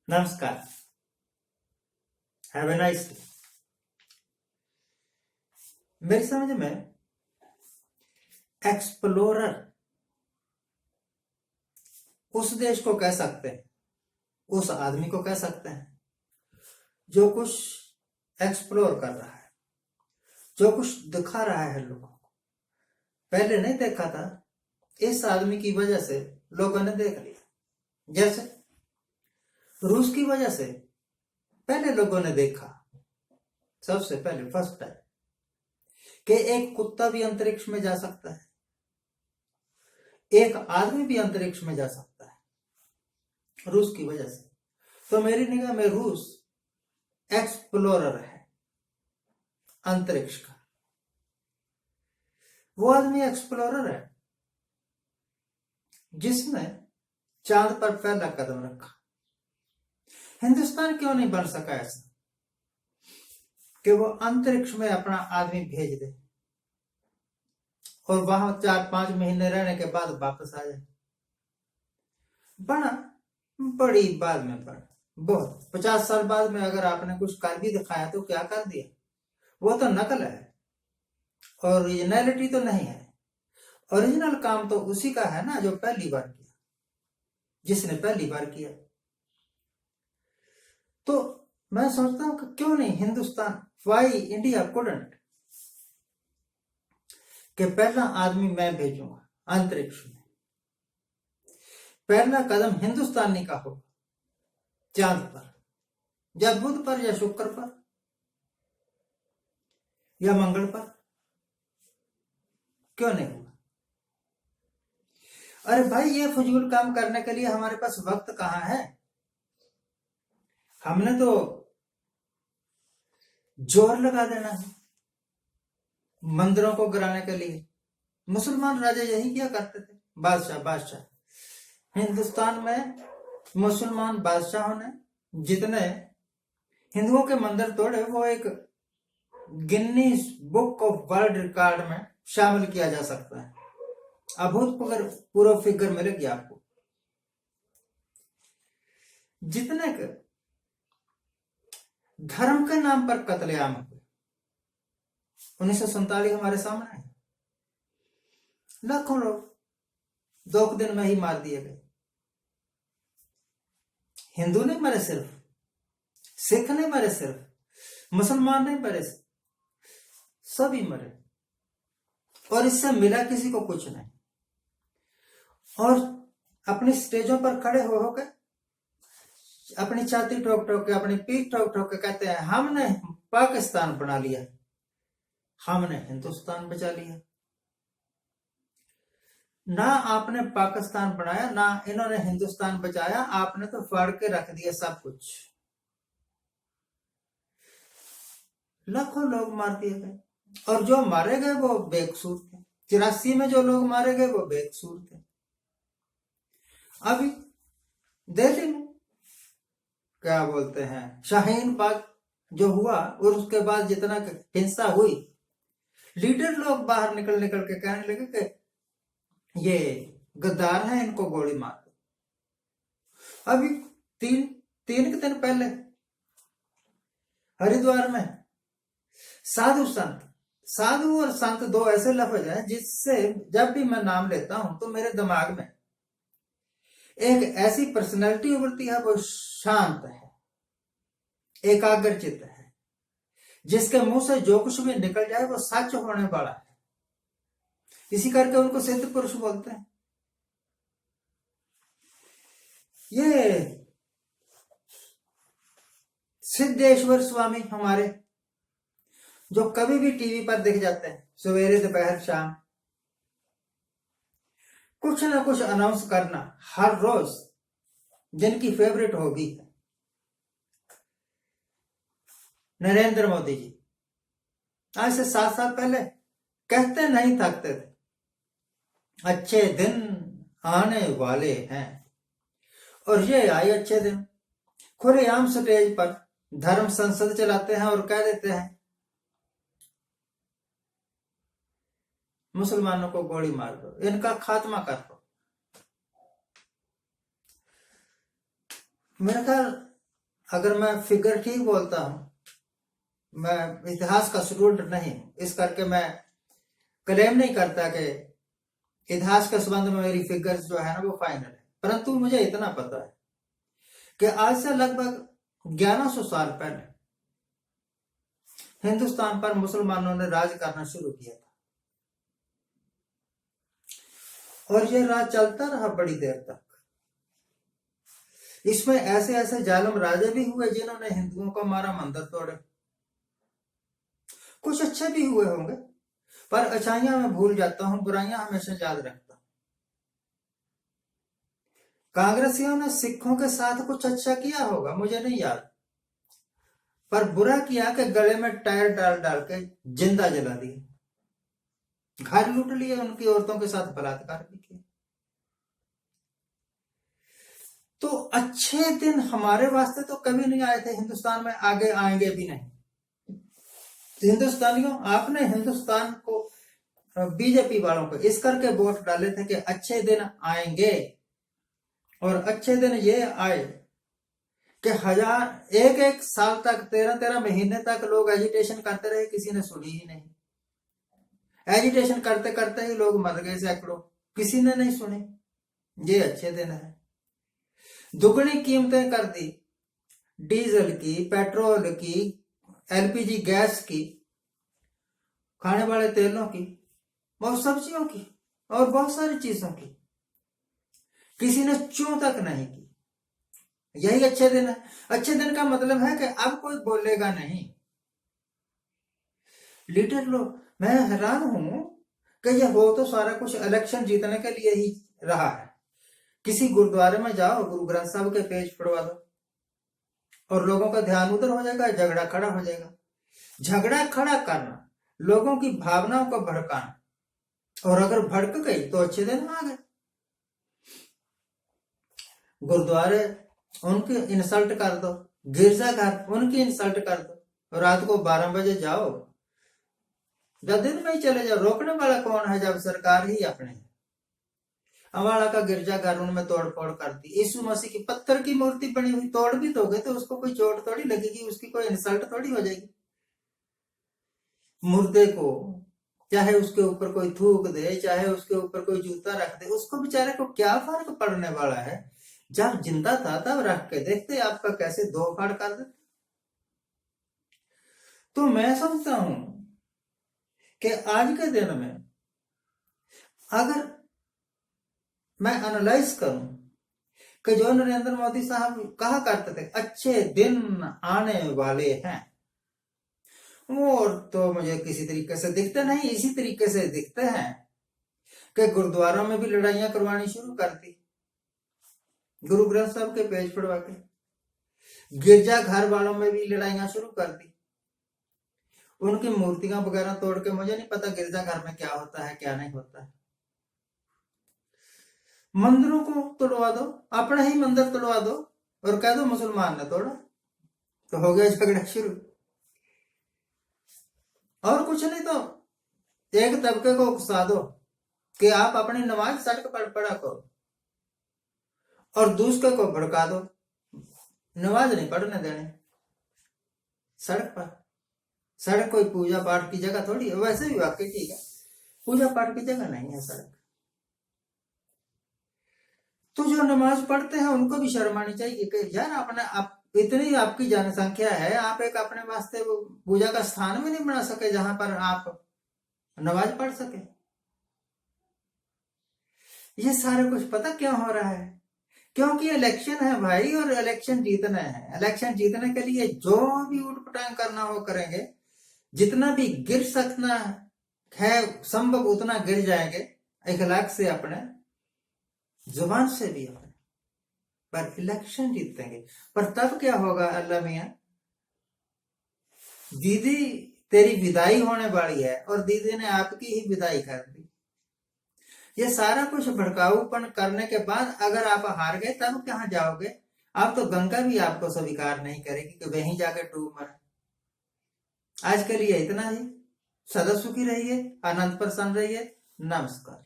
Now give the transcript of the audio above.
नमस्कार। Have a nice day. मेरी समझ में एक्सप्लोरर उस देश को कह सकते हैं, उस आदमी को कह सकते हैं जो कुछ एक्सप्लोर कर रहा है, जो कुछ दिखा रहा है लोगों को। पहले नहीं देखा था, इस आदमी की वजह से लोगों ने देख लिया। जैसे रूस की वजह से पहले लोगों ने देखा, सबसे पहले फर्स्ट टाइम, कि एक कुत्ता भी अंतरिक्ष में जा सकता है, एक आदमी भी अंतरिक्ष में जा सकता है, रूस की वजह से। तो मेरी निगाह में रूस एक्सप्लोरर है अंतरिक्ष का। वो आदमी एक्सप्लोरर है जिसने चांद पर पहला कदम रखा। हिंदुस्तान क्यों नहीं बन सका ऐसा कि वो अंतरिक्ष में अपना आदमी भेज दे और वहां 4-5 महीने रहने के बाद वापस आ जाए? बना बड़ी बाद में बना, बहुत 50 साल बाद में अगर आपने कुछ कर भी दिखाया तो क्या कर दिया? वो तो नकल है, ओरिजिनलिटी तो नहीं है। ओरिजिनल काम तो उसी का है ना जो पहली बार किया, जिसने पहली बार किया। तो मैं सोचता हूं कि क्यों नहीं हिंदुस्तान, वाई इंडिया कुडंट, कि पहला आदमी मैं भेजूंगा अंतरिक्ष में, पहला कदम हिंदुस्तानी का होगा चांद पर, या बुध पर, या शुक्र पर, या मंगल पर। क्यों नहीं होगा? अरे भाई, ये फजूल काम करने के लिए हमारे पास वक्त कहां है? हमने तो जोर लगा देना है मंदिरों को गिराने के लिए। मुसलमान राजा यही किया करते थे, बादशाह। हिंदुस्तान में मुसलमान बादशाहों ने जितने हिंदुओं के मंदिर तोड़े, वो एक Guinness book of world record में शामिल किया जा सकता है। अभूतपूर्व फिगर मिलेगी आपको। जितने के धर्म के नाम पर कत्लेआम हुए, 1947 हमारे सामने है। लाखों लोग 2 दिन में ही मार दिए गए। हिंदू नहीं मरे सिर्फ, सिख नहीं मरे सिर्फ, मुसलमान नहीं मरे, सभी मरे, और इससे मिला किसी को कुछ नहीं। और अपनी स्टेजों पर खड़े हो होकर अपनी छाती ठोक ठोक के, अपनी पीठ ठोक ठोक के कहते हैं हमने पाकिस्तान बना लिया, हमने हिंदुस्तान बचा लिया। ना आपने पाकिस्तान बनाया, ना इन्होंने हिंदुस्तान बचाया, आपने तो फाड़ के रख दिया सब कुछ। लाखों लोग मार दिए गए, और जो मारे गए वो बेकसूर थे। 84 में जो लोग मारे गए वो बेकसूर थे। अभी दिल्ली में क्या बोलते हैं, शाहीन बाग जो हुआ, और उसके बाद जितना हिंसा हुई, लीडर लोग बाहर निकल निकल के कहने लगे कि ये गद्दार हैं, इनको गोली मार दो। अभी तीन के दिन पहले हरिद्वार में साधु और संत, 2 ऐसे लफ्ज हैं जिससे जब भी मैं नाम लेता हूं तो मेरे दिमाग में एक ऐसी पर्सनैलिटी उभरती है, वो शांत है, एकाग्रचित है, जिसके मुंह से जो कुछ भी निकल जाए वो सच होने वाला है। इसी करके उनको सिद्ध पुरुष बोलते हैं। ये सिद्धेश्वर स्वामी हमारे, जो कभी भी टीवी पर दिख जाते हैं, सवेरे दोपहर शाम कुछ ना कुछ अनाउंस करना हर रोज, जिनकी फेवरेट हॉबी है। नरेंद्र मोदी जी आज से 7 साल पहले कहते नहीं थकते थे, अच्छे दिन आने वाले हैं, और ये आए अच्छे दिन। खुलेआम स्टेज पर धर्म संसद चलाते हैं और कह देते हैं मुसलमानों को गोली मार दो, इनका खात्मा कर दो। मेरा ख्याल अगर मैं फिगर ठीक बोलता हूं, मैं इतिहास का स्टूडेंट नहीं, इस करके मैं क्लेम नहीं करता कि इतिहास के संबंध में मेरी फिगर्स जो है ना वो फाइनल है, परंतु मुझे इतना पता है कि आज से लगभग 1100 साल पहले हिंदुस्तान पर मुसलमानों ने राज करना शुरू किया था, और यह राज चलता रहा बड़ी देर तक। इसमें ऐसे ऐसे जालिम राजे भी हुए जिन्होंने हिंदुओं को मारा, मंदिर तोड़े, कुछ अच्छे भी हुए होंगे, पर अच्छाइयां मैं भूल जाता हूं, बुराइयां हमेशा याद रखता हूं। कांग्रेसियों ने सिखों के साथ कुछ अच्छा किया होगा, मुझे नहीं याद, पर बुरा किया कि गले में टायर डाल डाल के जिंदा जला दिए, घर लूट लिए, उनकी औरतों के साथ बलात्कार भी किया। तो अच्छे दिन हमारे वास्ते तो कभी नहीं आए थे हिंदुस्तान में, आगे आएंगे भी नहीं। हिंदुस्तानियों, आपने हिंदुस्तान को, बीजेपी वालों को इस करके वोट डाले थे कि अच्छे दिन आएंगे, और अच्छे दिन ये आए कि एक एक साल तक, 13 महीने तक लोग एजिटेशन करते रहे, किसी ने सुनी ही नहीं। एजिटेशन करते करते ही लोग मर गए सैकड़ों, किसी ने नहीं सुने। ये अच्छे दिन है। दुगनी कीमतें कर दी डीजल की, पेट्रोल की, एलपीजी गैस की, खाने वाले तेलों की, बहुत सब्जियों की, और बहुत सारी चीजों की, किसी ने चूं तक नहीं की। यही अच्छे दिन है। अच्छे दिन का मतलब है कि अब कोई बोलेगा नहीं। लीडर लोग, मैं हैरान हूं कि यह हो तो सारा कुछ इलेक्शन जीतने के लिए ही रहा है। किसी गुरुद्वारे में जाओ, गुरु ग्रंथ साहब के पेज पढ़वा दो, और लोगों का ध्यान उधर हो जाएगा, झगड़ा खड़ा हो जाएगा। झगड़ा खड़ा करना, लोगों की भावनाओं को भड़काना, और अगर भड़क गई तो अच्छे दिन आ गए। गुरुद्वारे उनकी इंसल्ट कर दो, गिरजाघर उनकी इंसल्ट कर दो, रात को 12 बजे जाओ, जब दिन में ही चले जाओ, रोकने वाला कौन है जब सरकार ही अपने। अवाड़ा का गिरजाघर उनमें तोड़ फोड़ कर दी, यीशु मसीह की पत्थर की मूर्ति बनी हुई, तोड़ भी दोगे तो उसको कोई चोट थोड़ी लगेगी, उसकी कोई इंसल्ट थोड़ी हो जाएगी। मुर्दे को चाहे उसके ऊपर कोई थूक दे, चाहे उसके ऊपर कोई जूता रख दे, उसको बेचारे को क्या फर्क पड़ने वाला है। जब जिंदा था तब रख के देखते आपका कैसे दो फाड़ कर देते। तो मैं समझता हूं कि आज के दिन में अगर मैं एनालाइज करूं कि जो नरेंद्र मोदी साहब कहा करते थे अच्छे दिन आने वाले हैं, और तो मुझे किसी तरीके से दिखते नहीं, इसी तरीके से दिखते हैं कि गुरुद्वारों में भी लड़ाइयां करवानी शुरू कर दी, गुरु ग्रंथ साहब के पेज पढ़वा के, गिरजा घर वालों में भी लड़ाइयां शुरू कर दी, उनकी मूर्तियां वगैरह तोड़ के। मुझे नहीं पता गिरजा घर में क्या होता है क्या नहीं होता है। मंदिरों को तोड़वा दो, अपना ही मंदिर तोड़वा दो, और कह दो मुसलमान ने तोड़ा, तो हो गया झगड़ा शुरू। और कुछ नहीं तो एक तबके को उकसा दो कि आप अपनी नमाज सड़क पर पढ़ा करो, और दूसरे को भड़का दो, नमाज नहीं पढ़ने देने सड़क पर। सड़क कोई पूजा पाठ की जगह थोड़ी है, वैसे भी वाकई ठीक है, पूजा पाठ की जगह नहीं है सड़क। तो जो नमाज पढ़ते हैं उनको भी शर्म आनी चाहिए कि यार अपने आप इतनी आपकी जनसंख्या है, आप एक अपने वास्ते पूजा का स्थान भी नहीं बना सके जहां पर आप नमाज पढ़ सके। ये सारा कुछ पता क्यों हो रहा है? क्योंकि इलेक्शन है भाई, और इलेक्शन जीतना है। इलेक्शन जीतने के लिए जो भी उठपटांग करना हो करेंगे, जितना भी गिर सकना है संभव उतना गिर जाएंगे, इखलाक से, अपने जुबान से भी अपने, पर इलेक्शन जीतेंगे। पर तब क्या होगा अल्लाह मियां, दीदी तेरी विदाई होने वाली है, और दीदी ने आपकी ही विदाई कर दी। ये सारा कुछ भड़काऊपन करने के बाद अगर आप हार गए तब कहां जाओगे? आप तो गंगा भी आपको स्वीकार नहीं करेगी कि वहीं जाके डूब मरे। आज के लिए इतना ही। सदा सुखी रहिए, आनंद प्रसन्न रहिए। नमस्कार।